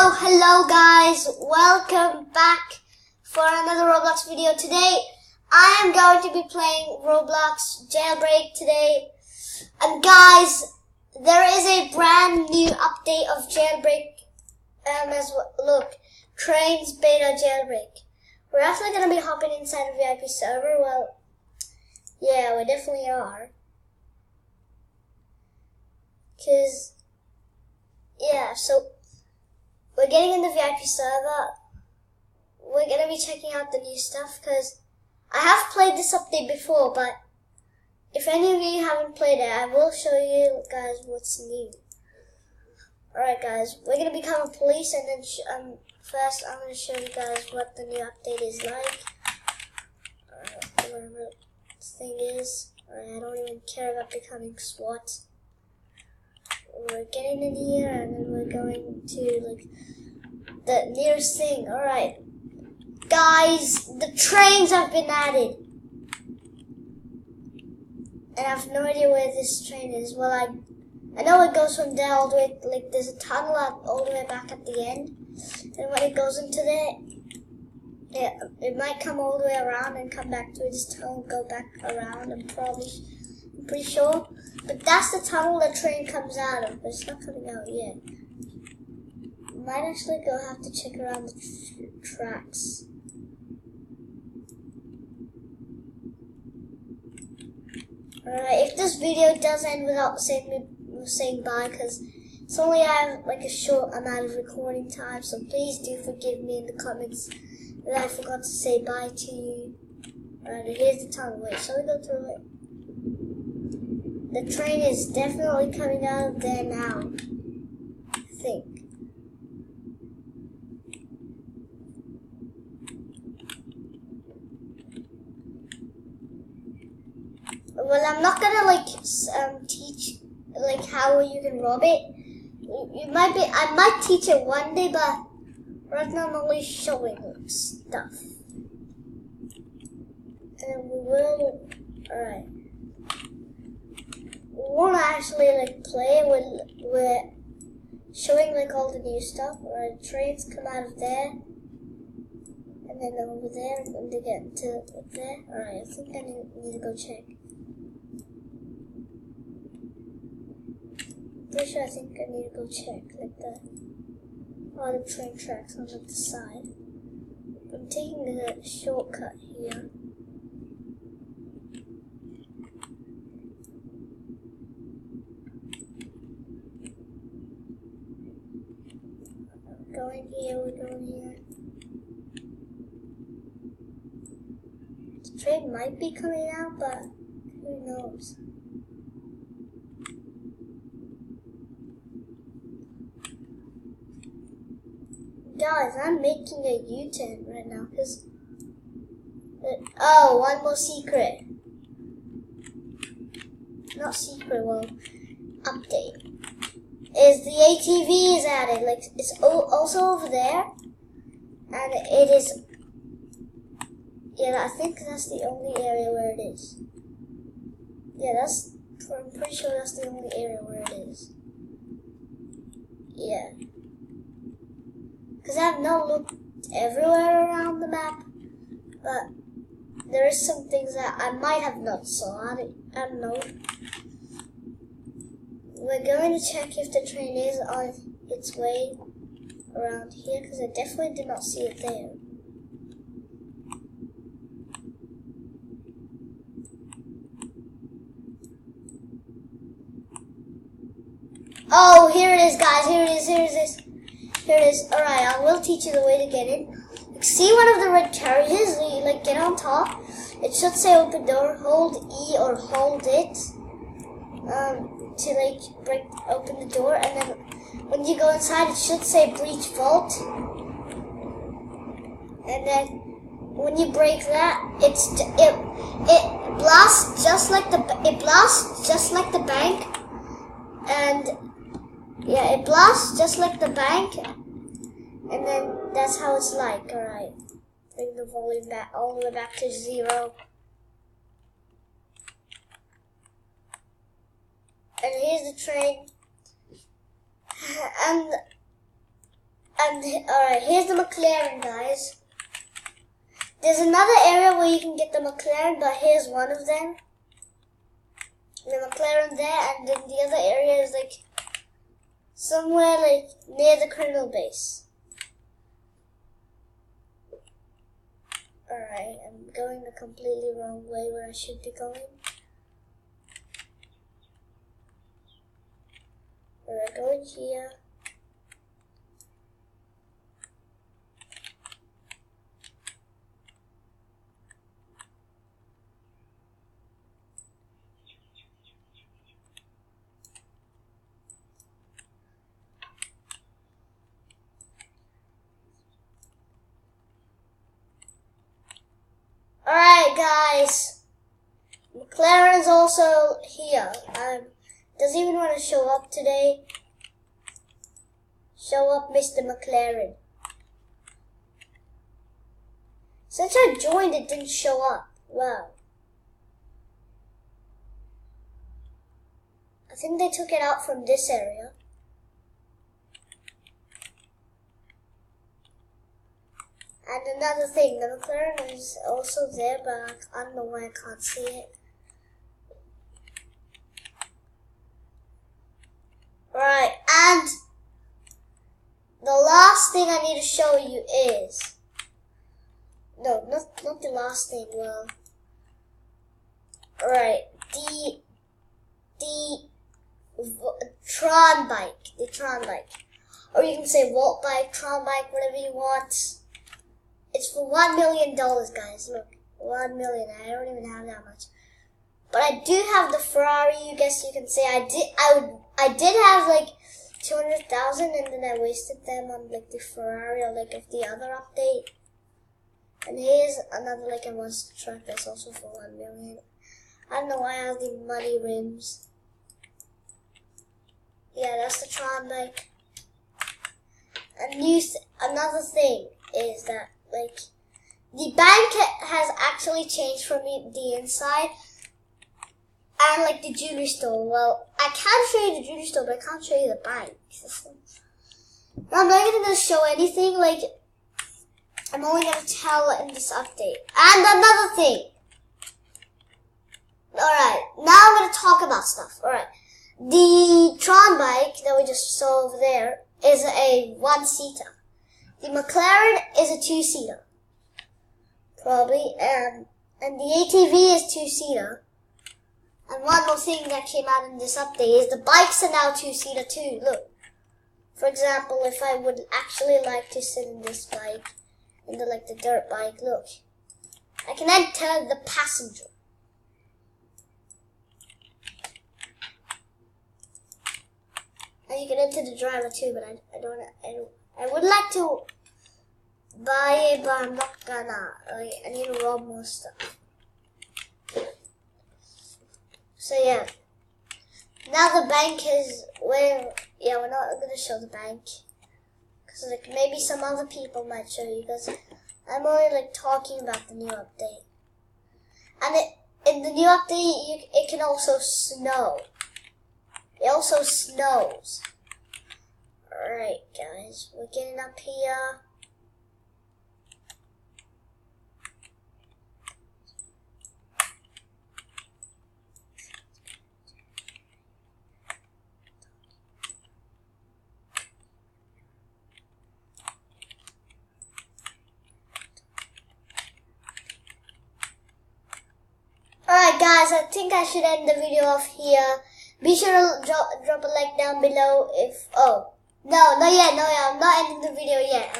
Hello guys, welcome back for another Roblox video. Today I am going to be playing Roblox Jailbreak today. And guys, there is a brand new update of Jailbreak as well. Look, Trains Beta Jailbreak. We're actually going to be hopping inside a VIP server. Well, yeah, we definitely are. So we're getting in the VIP server. We're going to be checking out the new stuff because I have played this update before, but if any of you haven't played it, I will show you guys what's new. Alright guys, we're going to become a police, and then first I'm going to show you guys what the new update is like. Whatever this thing is. I don't even care about becoming SWAT. We're getting in here, and then we're going to the nearest thing. Alright. Guys, the trains have been added. And I have no idea where this train is. Well, I know it goes from there all the way, there's a tunnel all the way back at the end. And when it goes into there, it might come all the way around and come back to this tunnel, go back around, I'm pretty sure. But that's the tunnel the train comes out of, but it's not coming out yet. Might actually have to check around the tracks. Alright, if this video does end without saying bye, because it's only I have a short amount of recording time, so please do forgive me in the comments that I forgot to say bye to you. Alright, here's the tunnel. Wait, shall we go through it? The train is definitely coming out of there now, I think. Well, I'm not gonna teach how you can rob it. I might teach it one day, but right now I'm only showing stuff. And we will. Alright. We won't actually play it. We're showing all the new stuff. Alright, trains come out of there, and then over there, and they get to there. Alright, I think I need to go check. Pretty sure I think I need to go check all the train tracks on the side. I'm taking a shortcut here. We're going here. The train might be coming out, but who knows? Guys, I'm making a U-turn right now because one more secret. Not secret, well, update. Is the ATV is added, it's also over there, and it is, I think that's the only area where it is. Yeah, I'm pretty sure that's the only area where it is. Yeah. Because I have not looked everywhere around the map, but there is some things that I might have not saw. I don't know. We're going to check if the train is on its way around here, because I definitely did not see it there. Oh, here it is, guys. Here it is. Alright, I will teach you the way to get in. See one of the red carriages? You get on top. It should say open door. Hold E or hold it. To open the door, and then when you go inside, it should say breach vault. And then when you break that, it blasts just like the bank, and yeah, it blasts just like the bank, and then that's how it's like. Alright, bring the volume back all the way back to 0. And here's the train. And And alright, here's the McLaren, guys. There's another area where you can get the McLaren, but here's one of them. The McLaren there, and then the other area is like somewhere like near the criminal base. Alright, I'm going the completely wrong way where I should be going. Alright, going here. Alright guys, McLaren's also here. Doesn't even want to show up today. Show up, Mr. McLaren. Since I joined, it didn't show up. Wow. I think they took it out from this area. And another thing, the McLaren is also there, but I don't know why I can't see it. Right, and the last thing I need to show you is, no, not the last thing, well, right, the Tron bike, or you can say Vault bike, Tron bike, whatever you want. It's for $1 million, guys. Look, 1 million. I don't even have that much, but I do have the Ferrari. You guess you can say I did have like 200,000, and then I wasted them on like the Ferrari or like of the other update. And here's another like a monster truck that's also for 1 million. I don't know why I have the muddy rims. Yeah, that's the Tron bike. And another thing is that like the bank has actually changed from the inside, and like the jewelry store. Well, I can show you the jewelry store, but I can't show you the bank. I'm not even gonna show anything. Like I'm only gonna tell in this update. And another thing. All right, now I'm gonna talk about stuff. All right, the Tron bike that we just saw over there is a 1-seater. The McLaren is a 2-seater, probably, and the ATV is 2-seater. And one more thing that came out in this update is the bikes are now 2-seater too. Look, for example, if I would actually like to sit in this bike, in the dirt bike, look, I can enter the passenger. And you can enter the driver too, but I would like to buy it, but I'm not gonna. I need to rob more stuff. So yeah. Now the bank is where. Yeah, we're not gonna show the bank, because like maybe some other people might show you. Because I'm only like talking about the new update. And in the new update, it can also snow. It also snows. Alright guys, we're getting up here. Alright guys, I think I should end the video off here. Be sure to drop a like down below if, no, I'm not ending the video yet.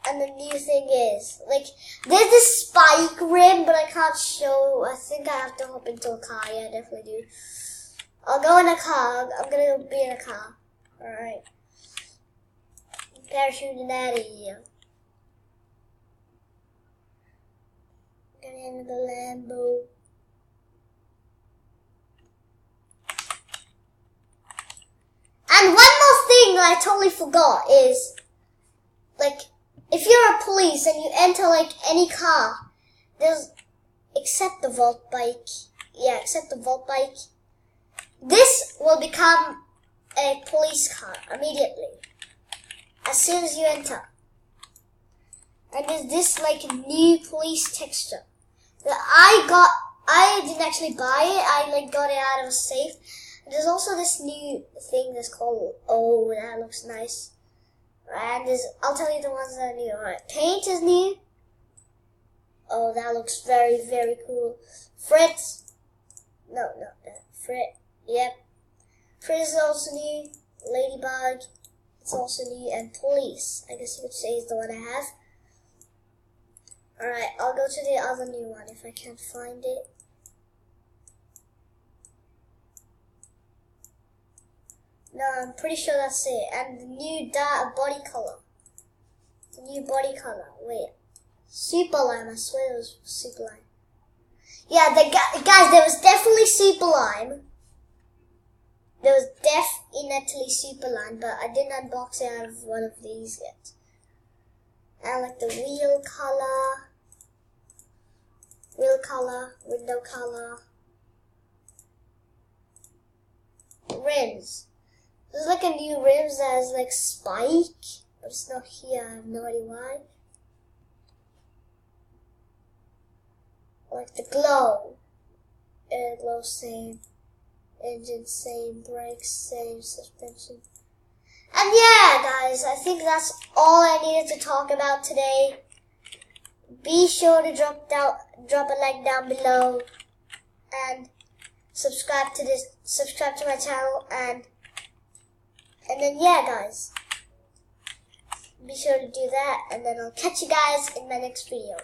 And the new thing is, like, there's this spike rim, but I can't show. I think I have to hop into a car. Yeah, I definitely do. I'll go in a car. I'm gonna be in a car. Alright. Parachuting out of here. Get into the Lambo. And one more thing that I totally forgot is, like, if you're a police and you enter, like, any car, except the Vault bike, this will become a police car immediately as soon as you enter. And there's this like new police texture that I didn't actually buy it. I like got it out of a safe. And there's also this new thing that's called, oh, that looks nice. And I'll tell you the ones that are new. Alright, paint is new. Oh, that looks very, very cool. Fritz. No, Frit. Yep. Frit is also new. Ladybug. It's also new. And police, I guess you could say, is the one I have. Alright, I'll go to the other new one if I can't find it. No, I'm pretty sure that's it. And the new body color. The new body color. Wait. Super Lime. I swear it was Super Lime. Yeah, guys, there was definitely Super Lime. There was definitely Super Lime, but I didn't unbox it out of one of these yet. I like the wheel color, window color, rims. There's like a new rims that has like spike, but it's not here. I have no idea why. Like the glow. Air glow, same. Engine, same. Brakes, same. Suspension. And yeah, guys, I think that's all I needed to talk about today. Be sure to drop a like down below and subscribe to my channel, and then yeah, guys, be sure to do that, and then I'll catch you guys in my next video.